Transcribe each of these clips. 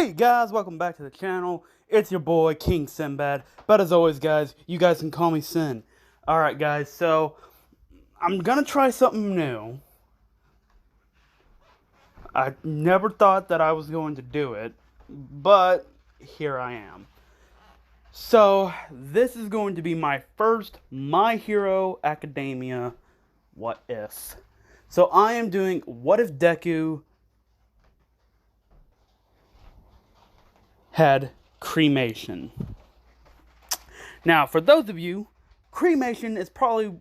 Hey guys, welcome back to the channel. It's your boy King Sinbad, but as always guys, you guys can call me Sin. Alright guys, so I'm gonna try something new. I never thought that I was going to do it, but here I am. So this is going to be my first My Hero Academia What If. So I am doing What If Deku had Cremation. Now, for those of you, Cremation is probably,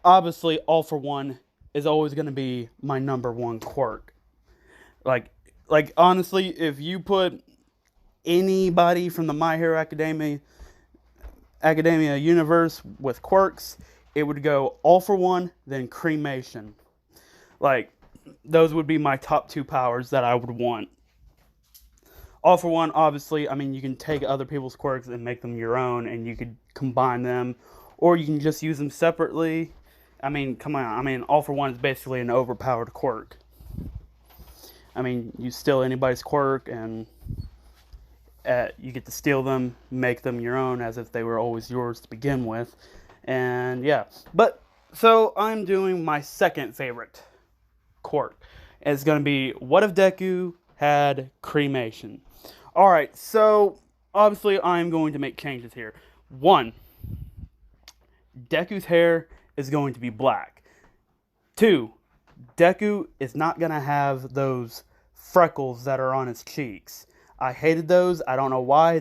obviously, All For One is always going to be my number one quirk. Like honestly, if you put anybody from the My Hero Academia universe with quirks, it would go All For One, then Cremation. Like, those would be my top two powers that I would want. All For One, obviously, you can take other people's quirks and make them your own, and you could combine them, or you can just use them separately. Come on. All For One is basically an overpowered quirk. You steal anybody's quirk, and you get to steal them, make them your own, as if they were always yours to begin with. And, yeah. So, I'm doing my second favorite quirk. It's going to be, what if Deku had Cremation? Alright, so obviously I'm going to make changes here. 1. Deku's hair is going to be black. 2. Deku is not going to have those freckles that are on his cheeks. I hated those. I don't know why. I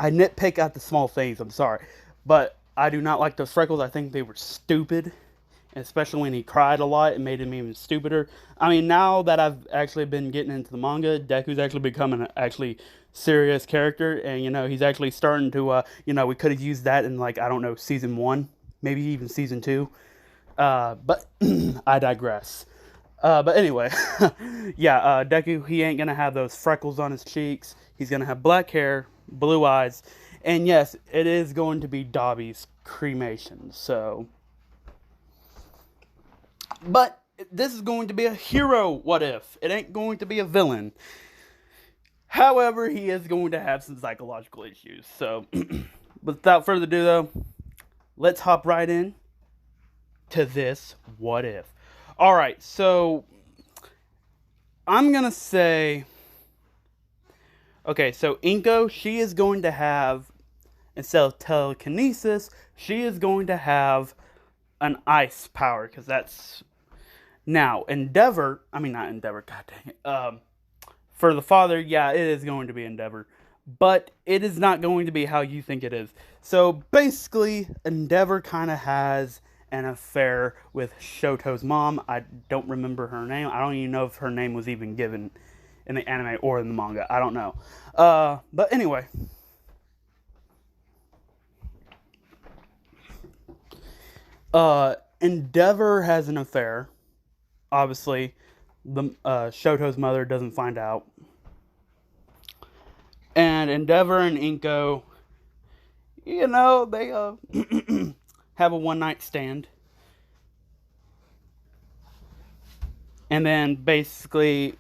nitpick at the small things, I'm sorry. But I do not like those freckles. I think they were stupid. Especially when he cried a lot, it made him even stupider. Now that I've actually been getting into the manga, Deku's actually becoming an serious character, and he's actually starting to we could have used that in season 1, maybe even season 2. But I digress. But anyway, yeah, Deku, he ain't gonna have those freckles on his cheeks. He's gonna have black hair, blue eyes, and yes, it is going to be Dobby's Cremation. So. But this is going to be a hero what if. It ain't going to be a villain. However, he is going to have some psychological issues. So, without further ado though, let's hop right in to this what if. Alright, so I'm going to say, okay, so Inko, she is going to have, instead of telekinesis, she is going to have an ice power, because that's... Now, Endeavor, not Endeavor, god dang it, for the father, yeah, it is going to be Endeavor, but it is not going to be how you think it is. So, basically, Endeavor kind of has an affair with Shoto's mom. I don't remember her name. I don't even know if her name was even given in the anime or in the manga. I don't know. But anyway. Endeavor has an affair. Obviously, the Shoto's mother doesn't find out. And Endeavor and Inko, they have a one-night stand. And then basically,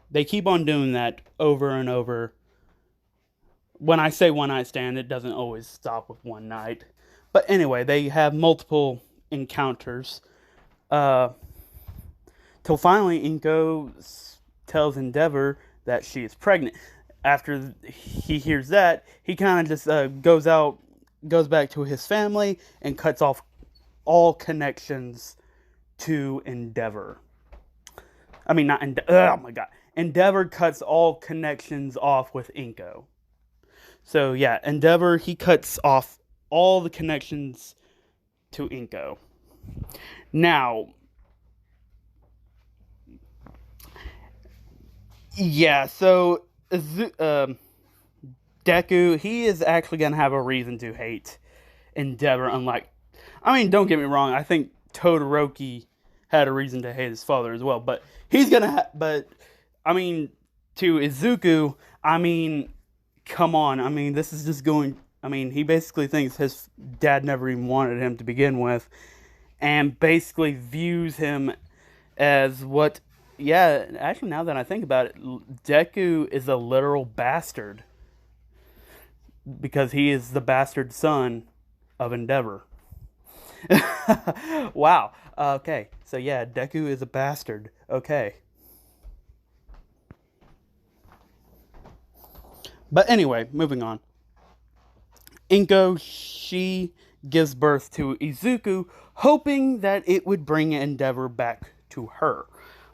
they keep on doing that over and over. When I say one-night stand, it doesn't always stop with one night. But anyway, they have multiple encounters. Till finally, Inko tells Endeavor that she is pregnant. After he hears that, he kind of just goes back to his family, and cuts off all connections to Endeavor. Oh my god. Endeavor cuts all connections off with Inko. So yeah, Endeavor, he cuts off all the connections to Inko. Now, yeah, so Deku, he is actually going to have a reason to hate Endeavor, don't get me wrong, I think Todoroki had a reason to hate his father as well, but he's going to to Izuku, come on, this is just going, he basically thinks his dad never even wanted him to begin with, and basically views him as what Yeah, actually, now that I think about it, Deku is a literal bastard because he is the bastard son of Endeavor. Wow. Okay. So yeah, Deku is a bastard. Okay. But anyway, moving on. Inko, she gives birth to Izuku, hoping that it would bring Endeavor back to her.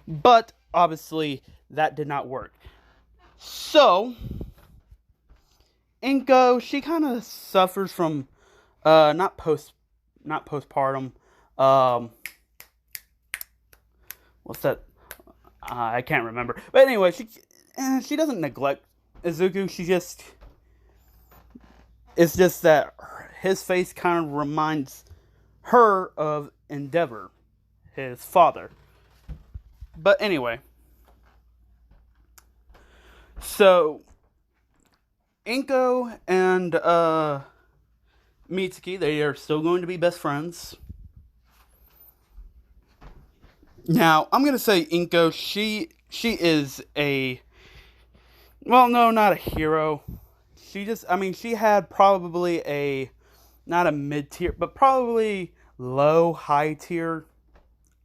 But obviously, that did not work. So, Inko, she kind of suffers from not postpartum. Um, what's that? I can't remember. But anyway, she doesn't neglect Izuku. She just it's just that his face kind of reminds her of Endeavor, his father. But anyway, so Inko and Mitsuki, they are still going to be best friends. Now, I'm gonna say Inko, she is a well, no, not a hero. She had probably a not a mid tier, but probably low high tier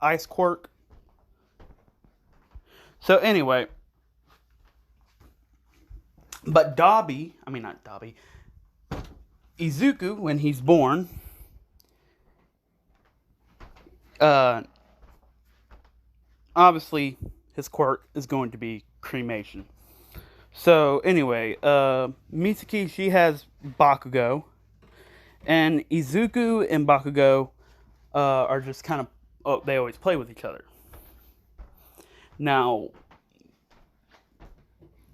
ice quirk. So anyway, but not Dobby, Izuku, when he's born, uh, obviously his quirk is going to be cremation. So anyway, Mitsuki, she has Bakugo, and Izuku and Bakugo are just kind of they always play with each other. Now,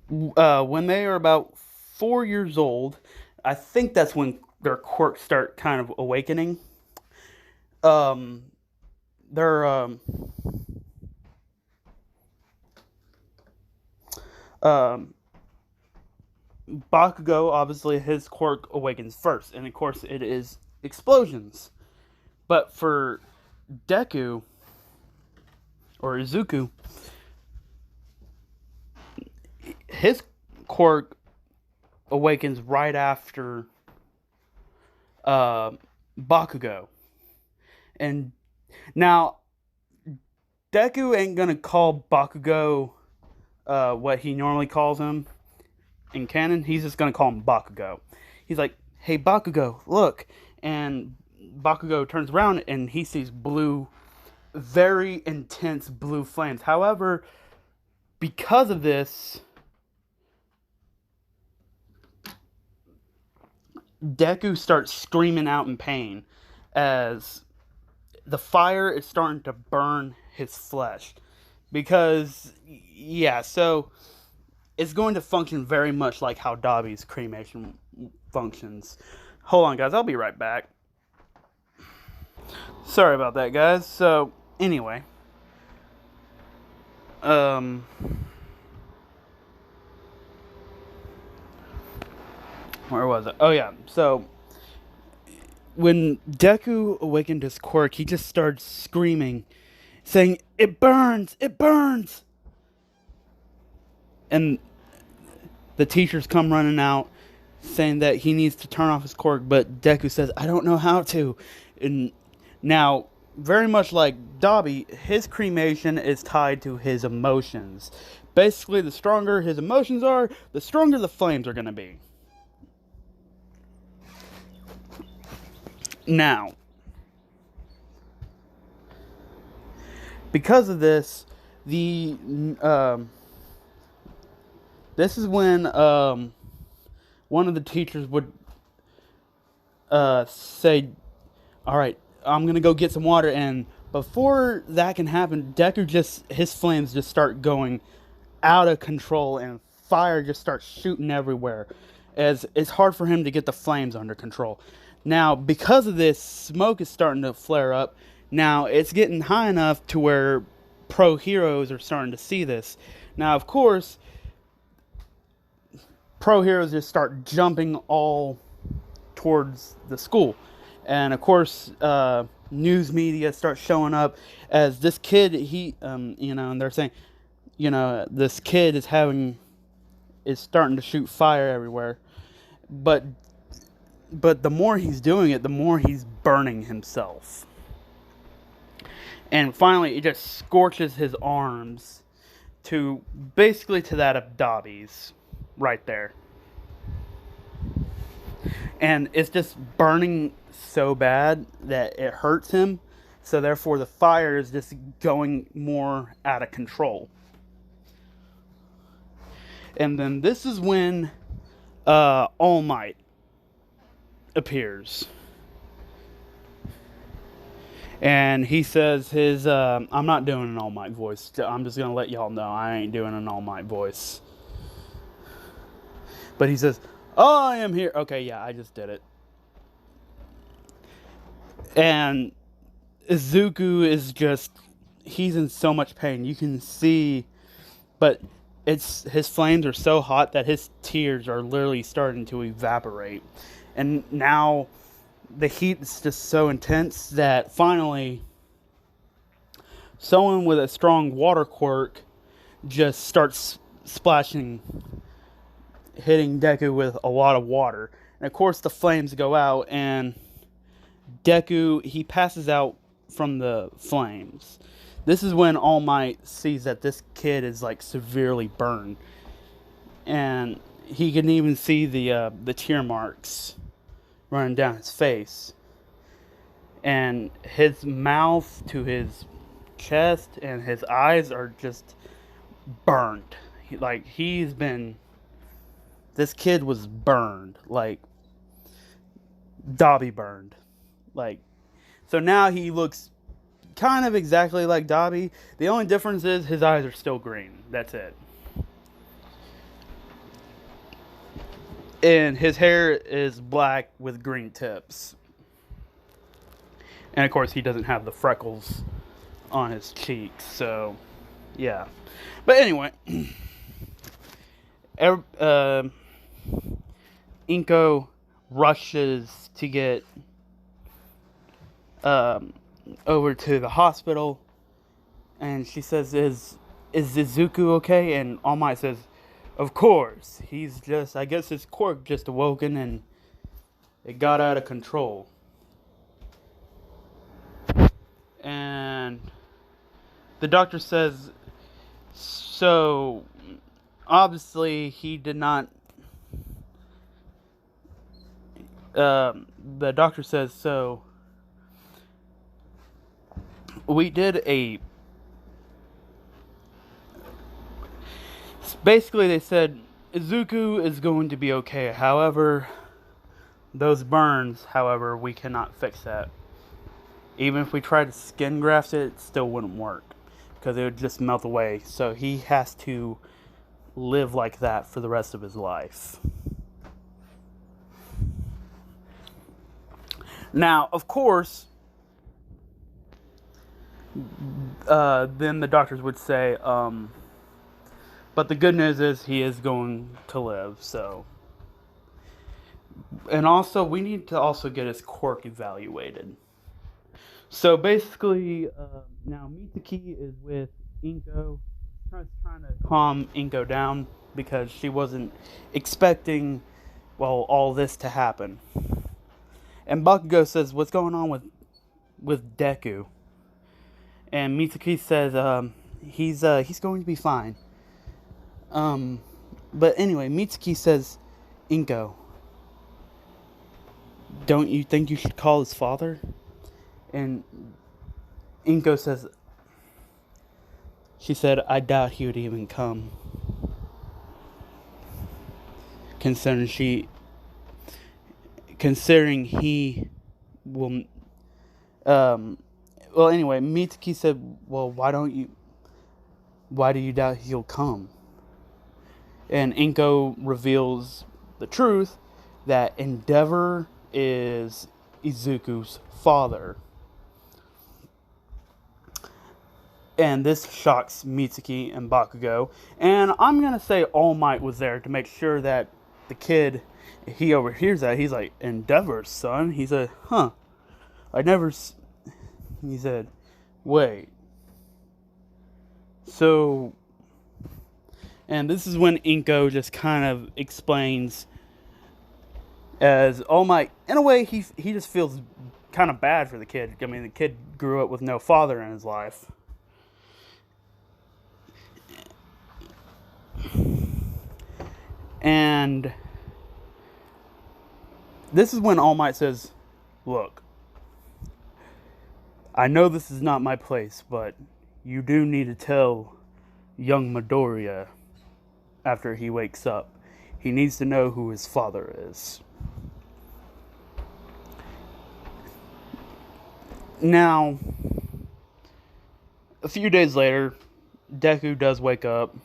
when they are about 4 years old, I think that's when their quirks start kind of awakening. Um, they're um, Bakugo, obviously, his quirk awakens first, and of course, it is explosions. But for Deku or Izuku, his quirk awakens right after Bakugo. And now, Deku ain't gonna call Bakugo what he normally calls him in canon. He's just gonna call him Bakugo. He's like, "Hey Bakugo, look!" And Bakugo turns around and he sees blue, very intense blue flames. However, because of this, Deku starts screaming out in pain as the fire is starting to burn his flesh. Because, yeah, so it's going to function very much like how Dobby's cremation functions. Hold on, guys, I'll be right back. Sorry about that, guys. So, anyway, um, where was it? Oh, yeah, so when Deku awakened his quirk, he just started screaming, saying, "It burns! It burns!" And the teachers come running out, saying that he needs to turn off his quirk, but Deku says, "I don't know how to." And now, very much like Dobby, his cremation is tied to his emotions. Basically, the stronger his emotions are, the stronger the flames are going to be. Now, because of this, the this is when one of the teachers would say, "All right, I'm gonna go get some water." And before that can happen, Deku his flames just start going out of control, and fire just starts shooting everywhere, as it's hard for him to get the flames under control. Now, because of this, smoke is starting to flare up. Now, it's getting high enough to where pro heroes are starting to see this. Now, of course, pro heroes just start jumping all towards the school. And of course, news media starts showing up as this kid, and they're saying, this kid is starting to shoot fire everywhere. But the more he's doing it, the more he's burning himself. And finally, it just scorches his arms to basically to that of Dobby's right there. And it's just burning so bad that it hurts him. So therefore, the fire is just going more out of control. And then this is when All Might appears. And he says I'm not doing an All Might voice. I'm just going to let y'all know I ain't doing an All Might voice. But he says, I am here. Okay, yeah, I just did it. And Izuku is just, he's in so much pain. You can see, but his flames are so hot that his tears are literally starting to evaporate. And now the heat is just so intense that finally someone with a strong water quirk just starts splashing, hitting Deku with a lot of water. And of course the flames go out and Deku, he passes out from the flames. This is when All Might sees that this kid is like severely burned. And he can even see the tear marks running down his face. And his mouth to his chest and his eyes are just burned. This kid was burned. Like Dobby burned. So now he looks kind of exactly like Dobby. The only difference is his eyes are still green. That's it. And his hair is black with green tips. And of course he doesn't have the freckles on his cheeks. So, yeah. But anyway. Inko rushes to get over to the hospital, and she says, is Izuku okay? And All Might says, of course, I guess his quirk just awoken and it got out of control. And the doctor says, so obviously he did not, the doctor says, so we did basically they said Izuku is going to be okay. However, those burns, we cannot fix that. Even if we tried to skin graft it, it still wouldn't work because it would just melt away. So he has to live like that for the rest of his life. Now, of course, then the doctors would say, but the good news is he is going to live, so. And also, we need to also get his quirk evaluated. So basically, now Mitsuki is with Inko, trying to calm Inko down because she wasn't expecting, all this to happen. And Bakugo says, what's going on with Deku? And Mitsuki says, he's going to be fine. But anyway, Mitsuki says, Inko, don't you think you should call his father? And Inko says, she said, I doubt he would even come. Considering he will, anyway, Mitsuki said, why do you doubt he'll come? And Inko reveals the truth that Endeavor is Izuku's father. And this shocks Mitsuki and Bakugo. And I'm going to say All Might was there to make sure that the kid, he overhears that. He's like, Endeavor's son? He's a, I never... He said, wait. So, and this is when Inko just kind of explains, as All Might, in a way, he just feels kind of bad for the kid. I mean, the kid grew up with no father in his life. And this is when All Might says, look, I know this is not my place, but you do need to tell young Midoriya after he wakes up. He needs to know who his father is. Now, a few days later, Deku does wake up.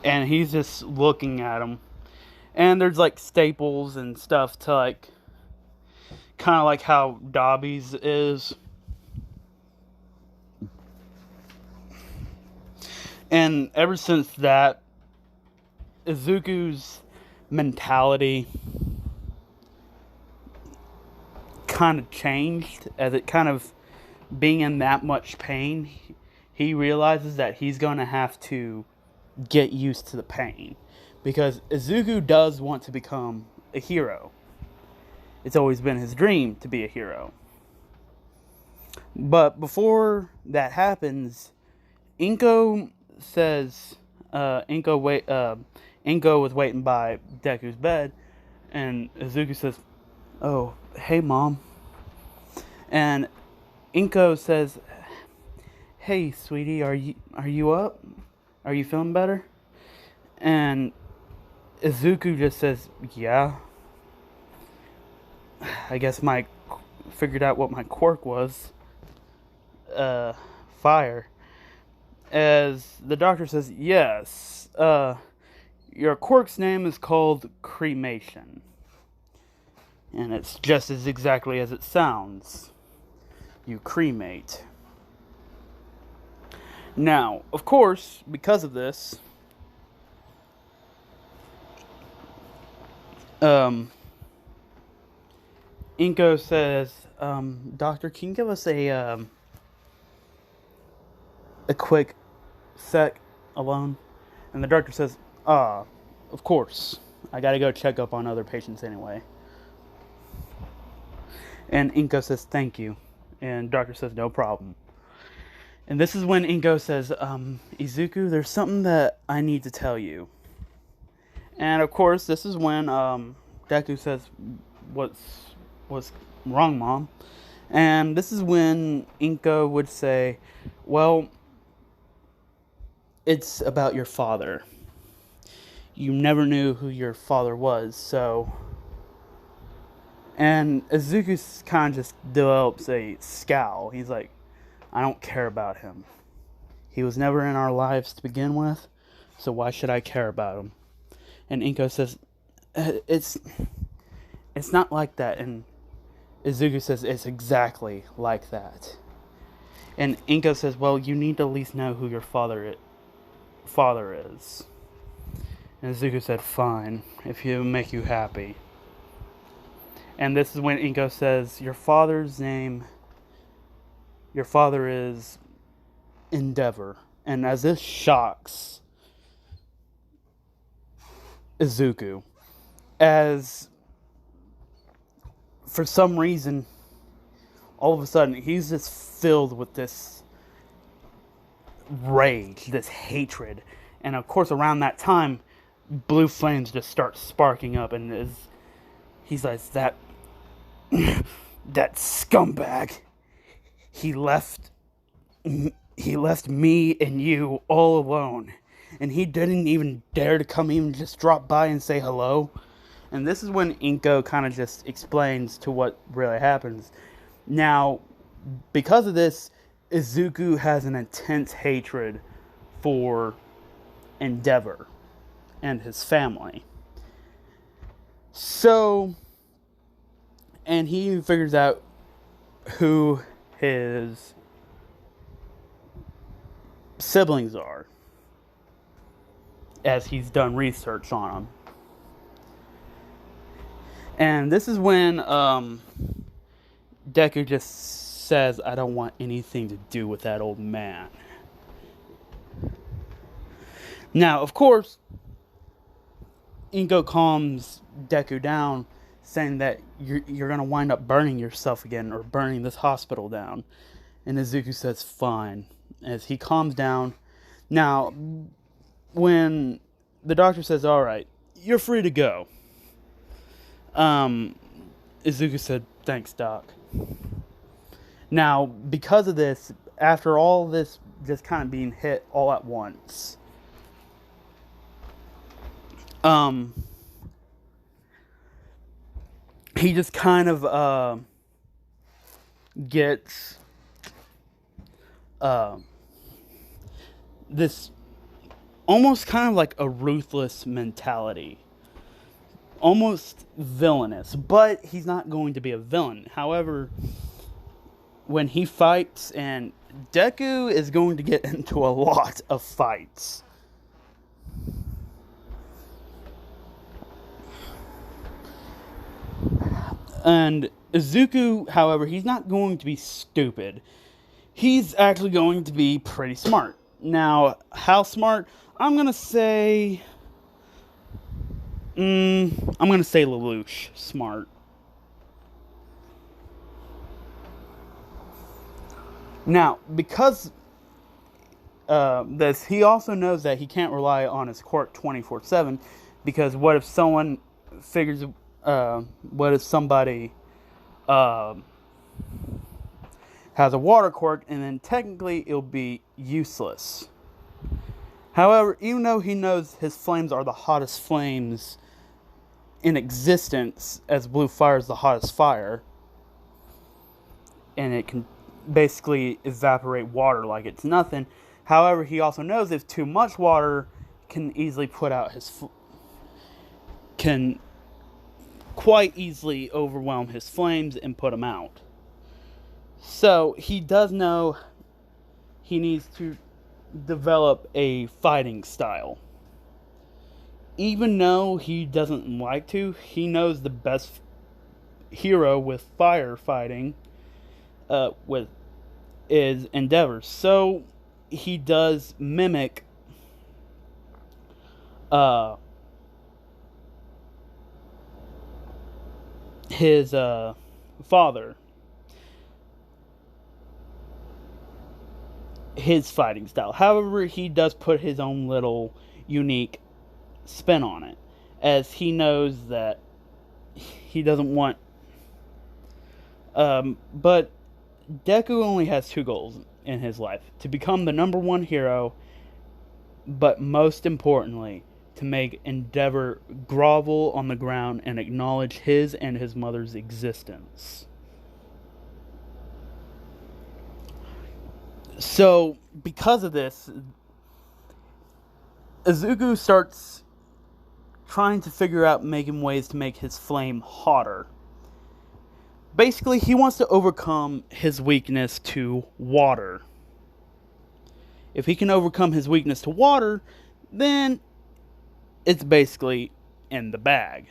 And he's just looking at him. And there's like staples and stuff to like, kind of like how Dobby's is. And ever since that, Izuku's mentality kind of changed, as it kind of being in that much pain, he realizes that he's going to have to get used to the pain, because Izuku does want to become a hero. It's always been his dream to be a hero. But before that happens, Inko says, Inko was waiting by Deku's bed, and Izuku says, "Oh, hey mom." And Inko says, "Hey sweetie, are you up? Are you feeling better?" And Izuku just says, "Yeah. I guess figured out what my quirk was. Fire." As the doctor says, "Yes. Your quirk's name is called Cremation. And it's just as exactly as it sounds. You cremate." Now, of course, because of this, Inko says, "Doctor, can you give us a quick sec alone?" And the doctor says, "Of course. I gotta go check up on other patients anyway." And Inko says, "Thank you." And doctor says, "No problem." And this is when Inko says, "Izuku, there's something that I need to tell you." And of course, this is when Deku says, What's wrong, Mom?" And this is when Inko would say, "Well, it's about your father. You never knew who your father was, so..." And Izuku kind of just develops a scowl. He's like, "I don't care about him. He was never in our lives to begin with, so why should I care about him?" And Inko says, It's not like that." And Izuku says, "It's exactly like that." And Inko says, "Well, you need to at least know who your father is." And Izuku said, "Fine, if it make you happy." And this is when Inko says, Your father is Endeavor." And as this shocks Izuku, as for some reason, all of a sudden, he's just filled with this rage, this hatred. And of course, around that time, blue flames just start sparking up, and he's like, that scumbag. He left me and you all alone, and he didn't even dare to come even just drop by and say hello. And this is when Inko kind of just explains to what really happens. Now, because of this, Izuku has an intense hatred for Endeavor and his family. So, and he figures out who his siblings are, as he's done research on them. And this is when Deku just says, I don't want anything to do with that old man. Now, of course, Inko calms Deku down, saying that you're going to wind up burning yourself again, or burning this hospital down. And Izuku says, fine, as he calms down. Now, when the doctor says, alright, you're free to go, Izuku said, thanks, Doc. Now, because of this, after all this just kind of being hit all at once, he just kind of gets this almost kind of like a ruthless mentality. Almost villainous, but he's not going to be a villain. However, when he fights, and Deku is going to get into a lot of fights. And Izuku, however, he's not going to be stupid. He's actually going to be pretty smart. Now, how smart? I'm going to say Lelouch smart. Now, because this, he also knows that he can't rely on his quirk 24/7, because what if someone figures, what if somebody has a water quirk, and then technically it'll be useless. However, even though he knows his flames are the hottest flames in existence, as blue fire is the hottest fire, and it can basically evaporate water like it's nothing. However, he also knows if too much water can easily put out can quite easily overwhelm his flames and put them out. So he does know he needs to develop a fighting style. Even though he doesn't like to, he knows the best hero with fire fighting is Endeavor. So he does mimic his father, his fighting style. However, he does put his own little unique spin on it, as he knows that he doesn't want but Deku only has two goals in his life: to become the number one hero, but most importantly, to make Endeavor grovel on the ground and acknowledge his and his mother's existence. So, because of this, Izuku starts trying to figure out making ways to make his flame hotter. Basically, he wants to overcome his weakness to water. If he can overcome his weakness to water, then it's basically in the bag.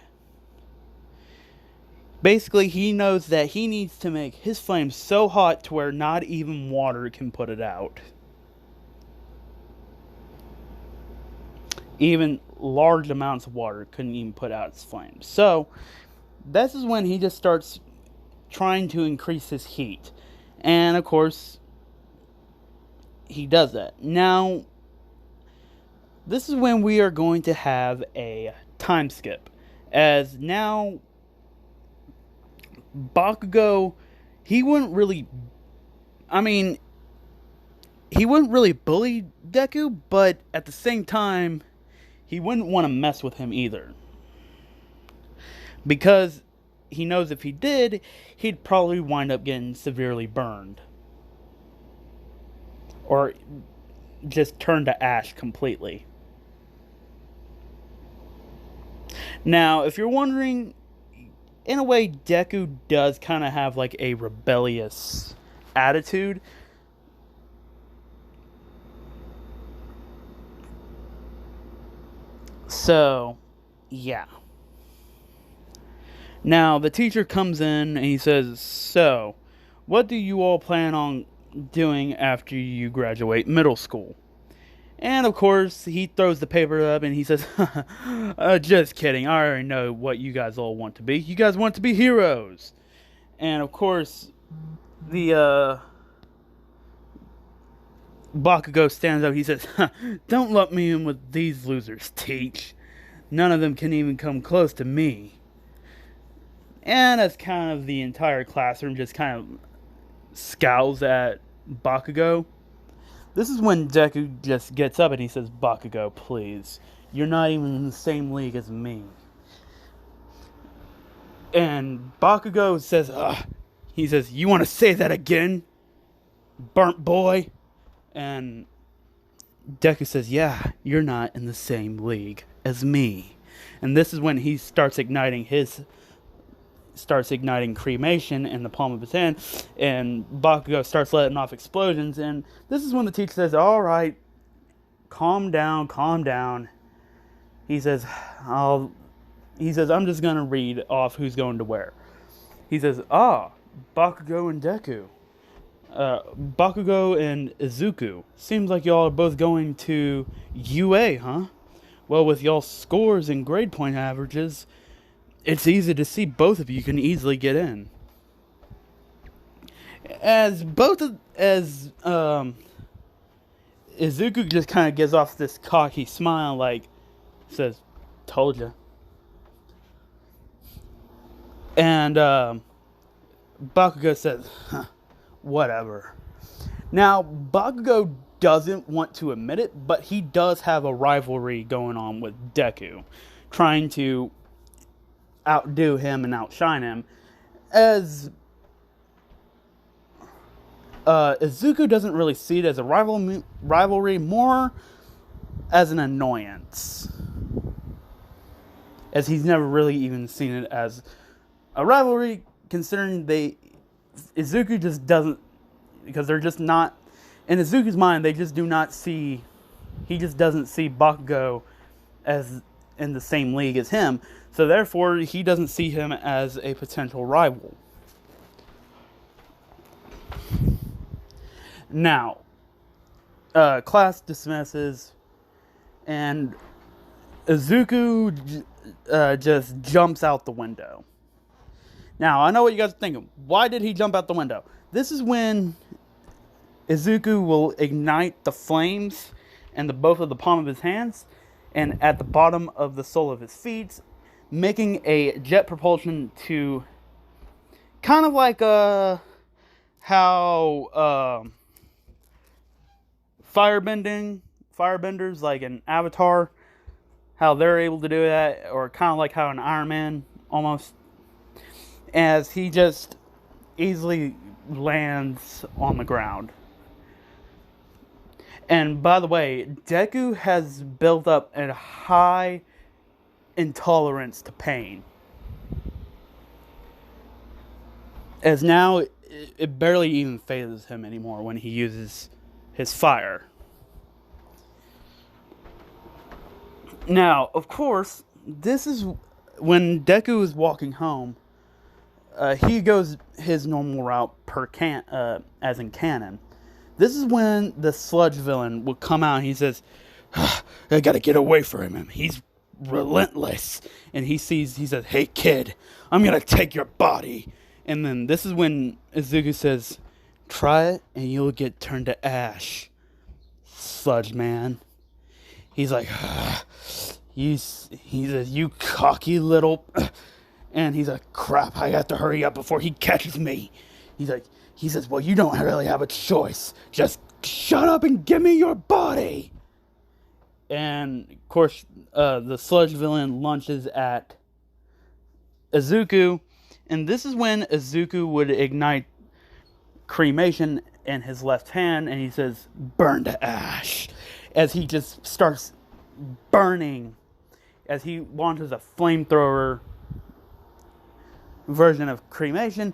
Basically, he knows that he needs to make his flame so hot to where not even water can put it out. Even large amounts of water couldn't even put out its flame. So, this is when he just starts trying to increase his heat. And, of course, he does that. Now, this is when we are going to have a time skip. As now, Bakugo, he wouldn't really bully Deku, but at the same time, he wouldn't want to mess with him either. Because he knows if he did, he'd probably wind up getting severely burned. Or just turn to ash completely. Now, if you're wondering, in a way, Deku does kind of have like a rebellious attitude. So, yeah. Now, the teacher comes in and he says, so, what do you all plan on doing after you graduate middle school? And of course, he throws the paper up and he says, just kidding. I already know what you guys all want to be. You guys want to be heroes. And of course, the Bakugo stands up. He says, don't lump me in with these losers, Teach. None of them can even come close to me. And as kind of the entire classroom just kind of scowls at Bakugo, this is when Deku just gets up and he says, Bakugo, please. You're not even in the same league as me. And Bakugo says, he says, you want to say that again? Burnt boy? And Deku says, yeah, you're not in the same league as me. And this is when he starts igniting cremation in the palm of his hand, and Bakugo starts letting off explosions, and this is when the teacher says, alright, calm down. He says, I'm just gonna read off who's going to where. He says, Bakugo and Deku. Bakugo and Izuku. Seems like y'all are both going to UA, huh? Well, with y'all's scores and grade point averages, it's easy to see both of you can easily get in. Izuku just kind of gives off this cocky smile, like, says, told ya. And Bakugo says, whatever. Now, Bakugo doesn't want to admit it, but he does have a rivalry going on with Deku, trying to outdo him and outshine him, as Izuku doesn't really see it as a rivalry, more as an annoyance, as he's never really even seen it as a rivalry, considering Izuku just doesn't, because they're just not, in Izuku's mind, he just doesn't see Bakugo as in the same league as him, so therefore he doesn't see him as a potential rival. Now, class dismisses, and Izuku just jumps out the window. Now, I know what you guys are thinking. Why did he jump out the window? This is when Izuku will ignite the flames in both of the palm of his hands and at the bottom of the sole of his feet, making a jet propulsion to kind of like how firebenders like an Avatar, how they're able to do that, or kind of like how an Iron Man almost, as he just easily lands on the ground. And by the way, Deku has built up a high intolerance to pain, as now it barely even phases him anymore when he uses his fire. Now, of course, this is when Deku is walking home. He goes his normal route as in canon. This is when the sludge villain will come out and he says, I gotta get away from him. He's relentless. And he says, hey kid, I'm gonna take your body. And then this is when Izuku says, try it and you'll get turned to ash, sludge man. He's like, he says, you cocky little, and he's like, crap, I have to hurry up before he catches me. He says, well, you don't really have a choice. Just shut up and give me your body. And, of course, the sludge villain launches at Izuku. And this is when Izuku would ignite cremation in his left hand. And he says, burn to ash. As he just starts burning. As he launches a flamethrower version of cremation.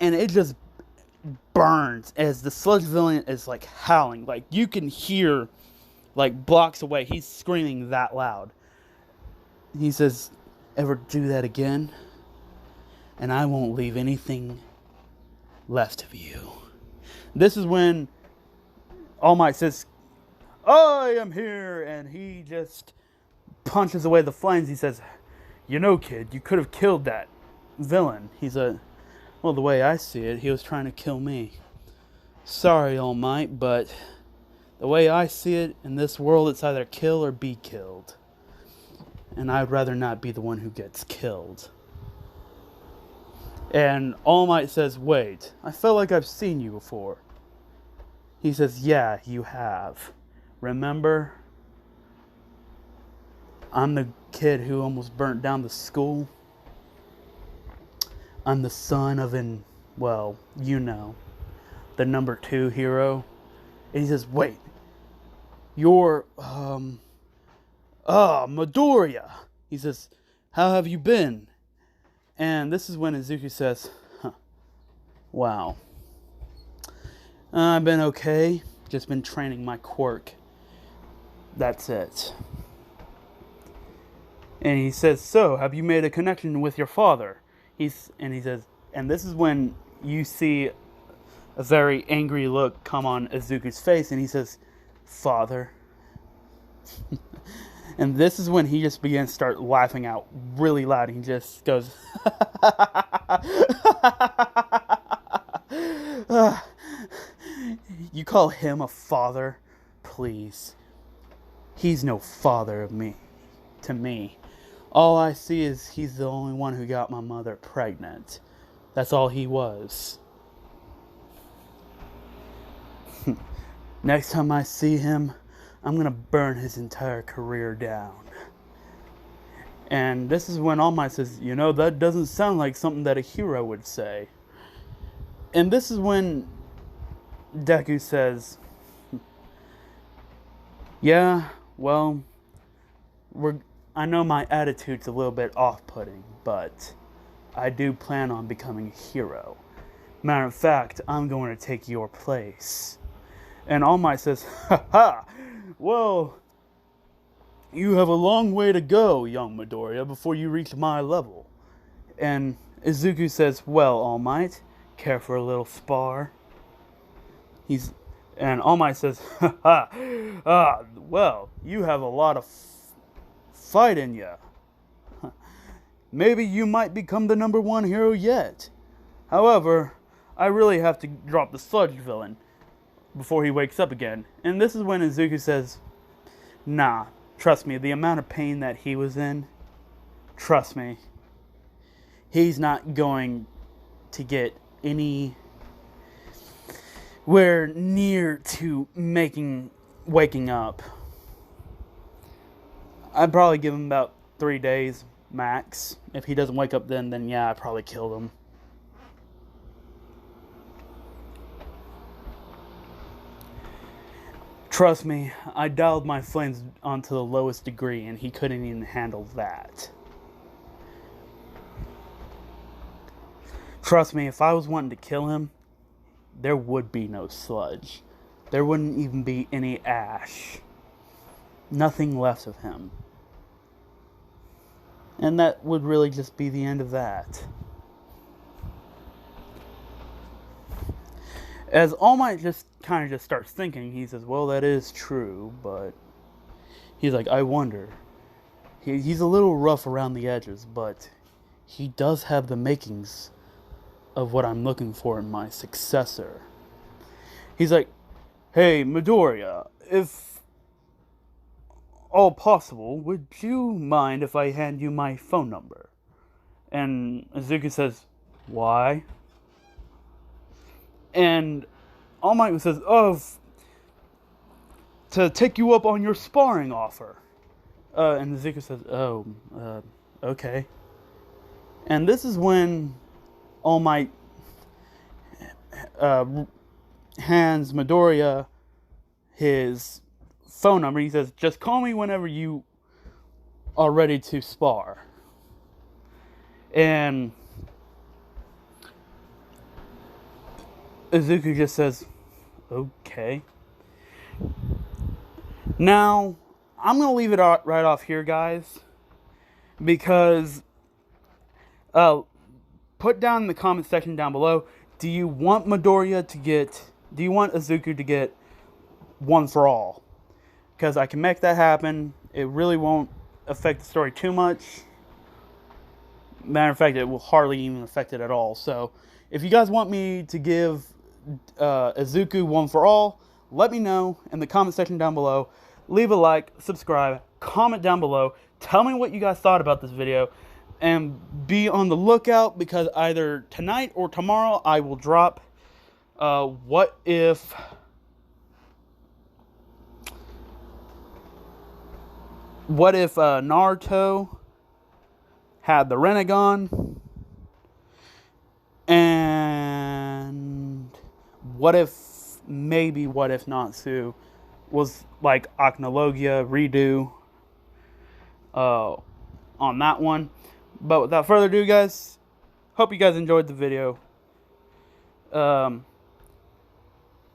And it just burns as the sludge villain is like howling, like you can hear like blocks away, he's screaming that loud. He says, ever do that again and I won't leave anything left of you. This is when All Might says, I am here, and he just punches away the flames. He says, you know, kid, you could have killed that villain. Well, the way I see it, he was trying to kill me. Sorry, All Might, but the way I see it, in this world, it's either kill or be killed. And I'd rather not be the one who gets killed. And All Might says, wait, I feel like I've seen you before. He says, yeah, you have. Remember? I'm the kid who almost burnt down the school. I'm the son of well, you know, the number 2 hero. And he says, wait, you're, Midoriya. He says, how have you been? And this is when Izuku says, wow. I've been okay. Just been training my quirk. That's it. And he says, so, have you made a connection with your father? He says, and this is when you see a very angry look come on Izuku's face, and he says, father. And this is when he just begins to start laughing out really loud. He just goes, you call him a father? Please. He's no father to me. All I see is he's the only one who got my mother pregnant. That's all he was. Next time I see him, I'm gonna burn his entire career down. And this is when All Might says, you know, that doesn't sound like something that a hero would say. And this is when Deku says, yeah, well, I know my attitude's a little bit off-putting, but I do plan on becoming a hero. Matter of fact, I'm going to take your place. And All Might says, ha, well, you have a long way to go, young Midoriya, before you reach my level. And Izuku says, well, All Might, care for a little spar? And All Might says, well, you have a lot of fight in ya. Maybe you might become the number 1 hero yet. However, I really have to drop the sludge villain before he wakes up again. And this is when Izuku says, nah, trust me, the amount of pain that he was in, trust me, he's not going to get anywhere near to waking up. I'd probably give him about 3 days max. If he doesn't wake up then yeah, I'd probably kill him. Trust me, I dialed my flames onto the lowest degree and he couldn't even handle that. Trust me, if I was wanting to kill him, there would be no sludge. There wouldn't even be any ash. Nothing left of him. And that would really just be the end of that. As All Might just kind of starts thinking, he says, well, that is true, but he's like, I wonder. He's a little rough around the edges, but he does have the makings of what I'm looking for in my successor. He's like, hey, Midoriya, if all possible, would you mind if I hand you my phone number? And Izuku says, why? And All Might says, to take you up on your sparring offer. And Izuku says, okay. And this is when All Might hands Midoriya his phone number. He says, just call me whenever you are ready to spar. And Izuku just says, okay. Now, I'm going to leave it right off here, guys, because put down in the comment section down below, do you want Midoriya to get, do you want Izuku to get one for all? Because I can make that happen. It really won't affect the story too much. Matter of fact, it will hardly even affect it at all. So, if you guys want me to give Izuku one for all, let me know in the comment section down below. Leave a like, subscribe, comment down below. Tell me what you guys thought about this video. And be on the lookout, because either tonight or tomorrow I will drop what if Naruto had the Rinnegan, and what if Natsu was like Aknologia redo on that one. But without further ado, guys, hope you guys enjoyed the video. Don't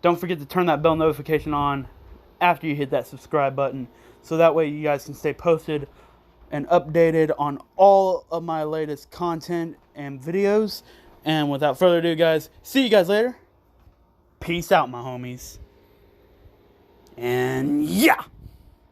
forget to turn that bell notification on after you hit that subscribe button, so that way you guys can stay posted and updated on all of my latest content and videos. And without further ado, guys, see you guys later. Peace out, my homies. And yeah!